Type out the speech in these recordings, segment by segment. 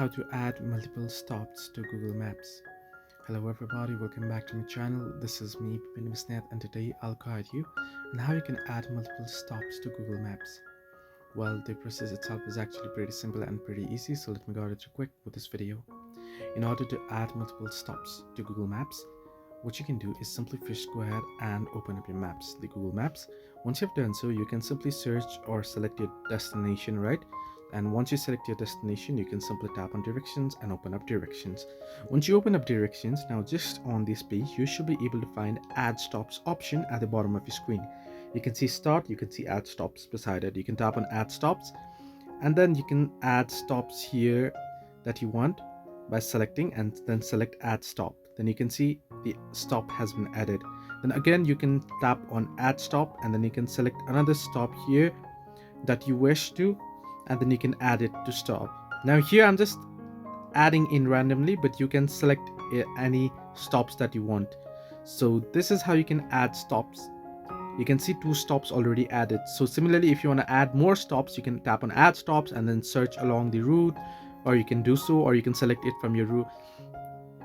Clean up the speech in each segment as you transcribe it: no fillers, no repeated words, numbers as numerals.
how to add multiple stops to Google Maps. Hello everybody, welcome back to my channel. This is me, Pipin, and today I'll guide you on how you can add multiple stops to Google Maps. Well, the process itself is actually pretty simple and pretty easy, so let me guide it quick with this video. In order to add multiple stops to Google Maps, what you can do is simply first go ahead and open up your maps, the Google Maps. Once you've done so, you can simply search or select your destination, right? And once you select your destination, you can simply tap on directions and open up directions. Once you open up directions, now just on this page, you should be able to find add stops option at the bottom of your screen. You can see start, you can see add stops beside it. You can tap on add stops, and then you can add stops here that you want by selecting, and then select add stop. Then you can see the stop has been added. Then again you can tap on add stop, and then you can select another stop here that you wish to, and then you can add it to stop. Now here I'm just adding in randomly, but you can select any stops that you want. So this is how you can add stops. You can see 2 stops already added. So similarly, if you want to add more stops, you can tap on add stops and then search along the route, or you can do so, or you can select it from your route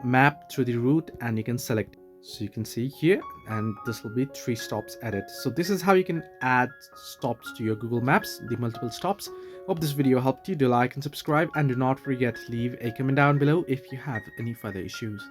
map through the route and you can select. So you can see here, and this will be 3 stops added. So this is how you can add stops to your Google Maps, the multiple stops. Hope this video helped you. Do like and subscribe, and do not forget to leave a comment down below if you have any further issues.